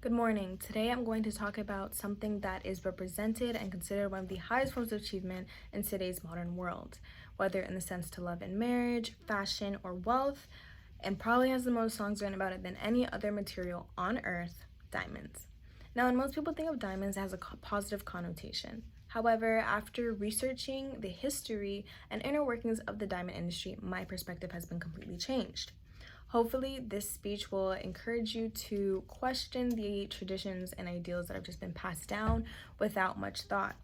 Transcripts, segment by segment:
Good morning. Today I'm going to talk about something that is represented and considered one of the highest forms of achievement in today's modern world, whether in the sense to love and marriage, fashion, or wealth, and probably has the most songs written about it than any other material on earth, diamonds. Now, when most people think of diamonds, it has a positive connotation. However, after researching the history and inner workings of the diamond industry, my perspective has been completely changed. Hopefully, this speech will encourage you to question the traditions and ideals that have just been passed down without much thought.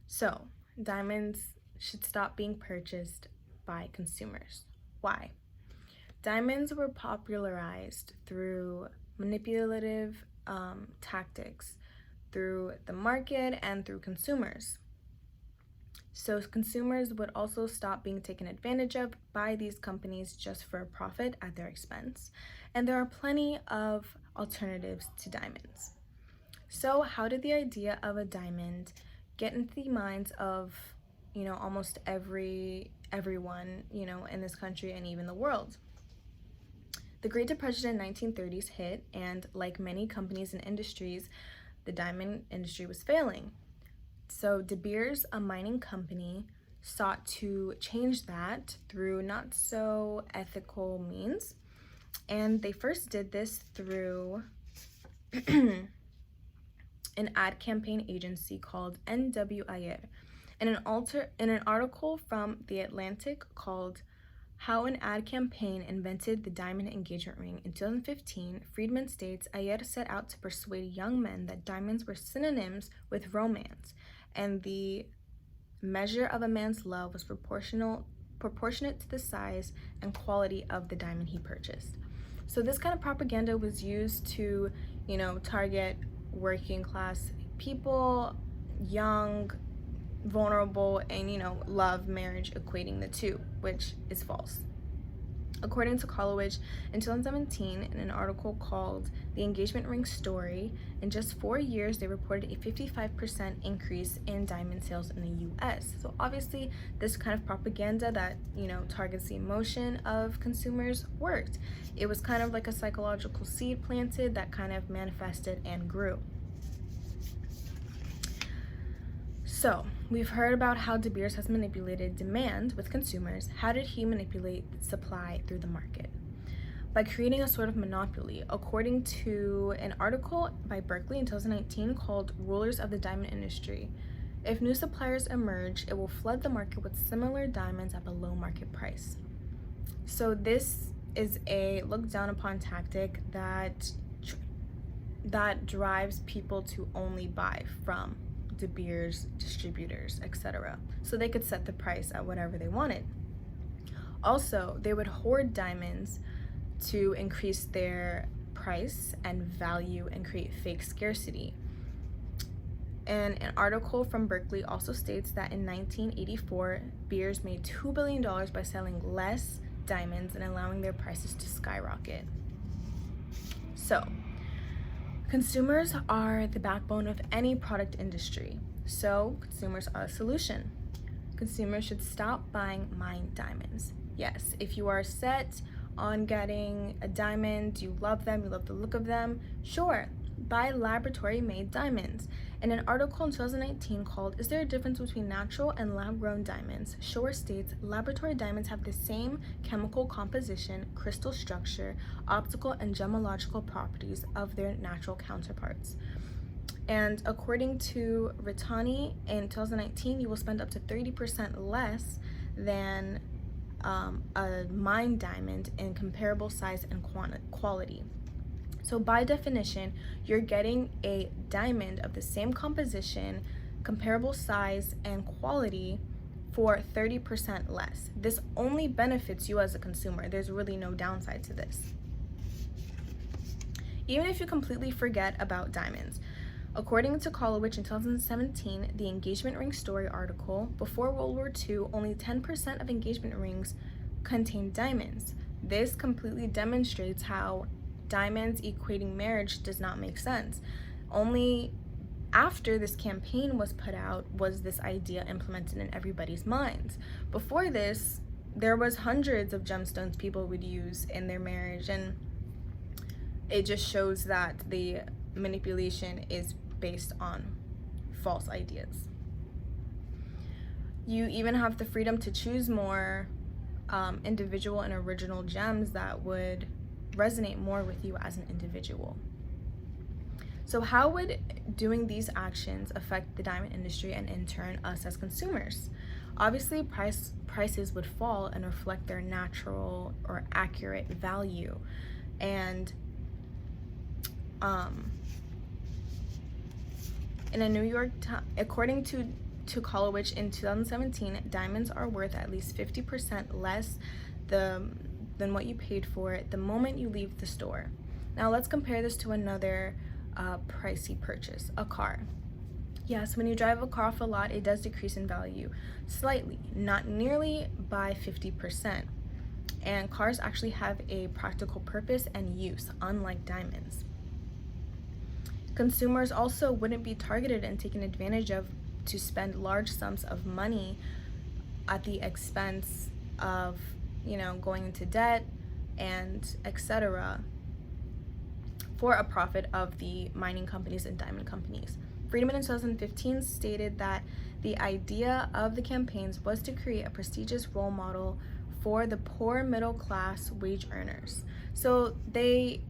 So, diamonds should stop being purchased by consumers. Why? Diamonds were popularized through manipulative tactics, through the market, and through consumers. So consumers would also stop being taken advantage of by these companies just for a profit at their expense. And there are plenty of alternatives to diamonds. So how did the idea of a diamond get into the minds of, almost everyone, in this country and even the world? The Great Depression in 1930s hit, and like many companies and industries, the diamond industry was failing. So De Beers, a mining company, sought to change that through not so ethical means. And they first did this through an ad campaign agency called NWIR. In an article from The Atlantic called How an Ad Campaign Invented the Diamond Engagement Ring in 2015, Friedman states Ayer set out to persuade young men that diamonds were synonyms with romance, and the measure of a man's love was proportionate to the size and quality of the diamond he purchased. So this kind of propaganda was used to, target working class people, young, vulnerable, and love marriage, equating the two, which is false. According to Collowidge, in 2017, in an article called The Engagement Ring Story, in just 4 years, they reported a 55% increase in diamond sales in the US. So obviously, this kind of propaganda that, targets the emotion of consumers worked. It was kind of like a psychological seed planted that kind of manifested and grew. So, we've heard about how De Beers has manipulated demand with consumers. How did he manipulate supply through the market? By creating a sort of monopoly. According to an article by Berkeley in 2019 called Rulers of the Diamond Industry, if new suppliers emerge, it will flood the market with similar diamonds at below market price. So this is a looked down upon tactic that drives people to only buy from De Beers distributors, etc., so they could set the price at whatever they wanted. Also, they would hoard diamonds to increase their price and value and create fake scarcity. And an article from Berkeley also states that in 1984, Beers made $2 billion by selling less diamonds and allowing their prices to skyrocket. So, consumers are the backbone of any product industry, so consumers are a solution. Consumers should stop buying mined diamonds. Yes, if you are set on getting a diamond, you love them, you love the look of them, sure, buy laboratory-made diamonds. In an article in 2019 called Is There a Difference Between Natural and Lab-Grown Diamonds? Shore states laboratory diamonds have the same chemical composition, crystal structure, optical and gemological properties of their natural counterparts. And according to Ritani, in 2019, you will spend up to 30% less than a mined diamond in comparable size and quality. So by definition, you're getting a diamond of the same composition, comparable size, and quality for 30% less. This only benefits you as a consumer. There's really no downside to this. Even if you completely forget about diamonds, according to Collowidge in 2017, the Engagement Ring Story article, before World War II, only 10% of engagement rings contained diamonds. This completely demonstrates how diamonds equating marriage does not make sense. Only after this campaign was put out was this idea implemented in everybody's minds. Before this, there was hundreds of gemstones people would use in their marriage, and it just shows that the manipulation is based on false ideas. You even have the freedom to choose more individual and original gems that would resonate more with you as an individual. So how would doing these actions affect the diamond industry and in turn us as consumers? Obviously, prices would fall and reflect their natural or accurate value. And in a New York Times, according to Kolowich in 2017, diamonds are worth at least 50% less than what you paid for it the moment you leave the store. Now let's compare this to another pricey purchase, a car. Yes, when you drive a car off a lot, it does decrease in value slightly, not nearly by 50%. And cars actually have a practical purpose and use, unlike diamonds. Consumers also wouldn't be targeted and taken advantage of to spend large sums of money at the expense of, going into debt and etc. for a profit of the mining companies and diamond companies. Friedman in 2015 stated that the idea of the campaigns was to create a prestigious role model for the poor middle class wage earners. So they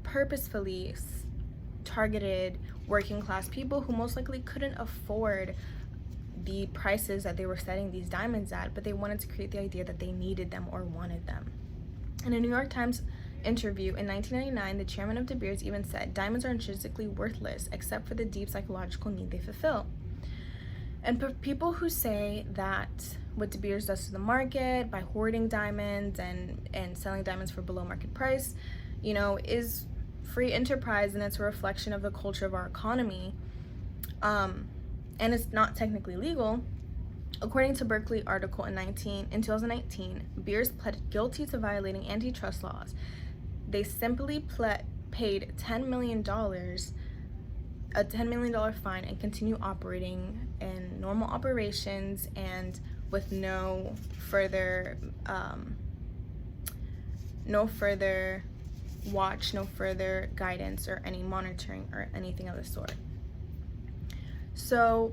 purposefully targeted working class people who most likely couldn't afford the prices that they were setting these diamonds at, but they wanted to create the idea that they needed them or wanted them. In a New York Times interview in 1999, the chairman of De Beers even said, "Diamonds are intrinsically worthless except for the deep psychological need they fulfill." And for people who say that what De Beers does to the market by hoarding diamonds and selling diamonds for below market price, is free enterprise and it's a reflection of the culture of our economy, and it's not technically legal. According to Berkeley article in 2019, Beers pled guilty to violating antitrust laws. They simply paid $10 million, a $10 million fine, and continue operating in normal operations and with no further watch, no further guidance or any monitoring or anything of the sort. So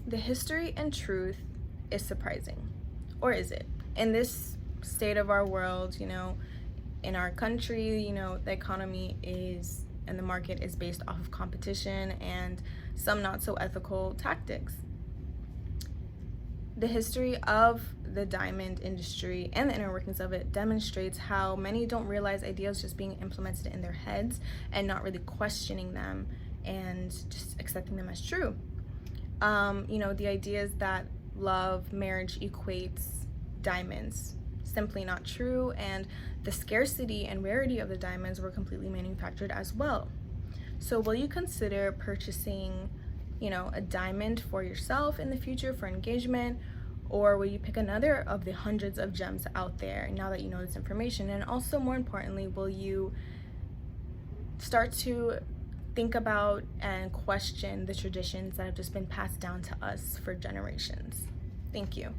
the history and truth is surprising, or is it? In this state of our world, in our country, the economy is and the market is based off of competition and some not so ethical tactics. The history of the diamond industry and the inner workings of it demonstrates how many don't realize ideas just being implemented in their heads and not really questioning them and just accepting them as true. The ideas that love, marriage equates diamonds, simply not true, and the scarcity and rarity of the diamonds were completely manufactured as well. So will you consider purchasing, a diamond for yourself in the future for engagement, or will you pick another of the hundreds of gems out there now that you know this information? And also, more importantly, will you start to think about and question the traditions that have just been passed down to us for generations? Thank you.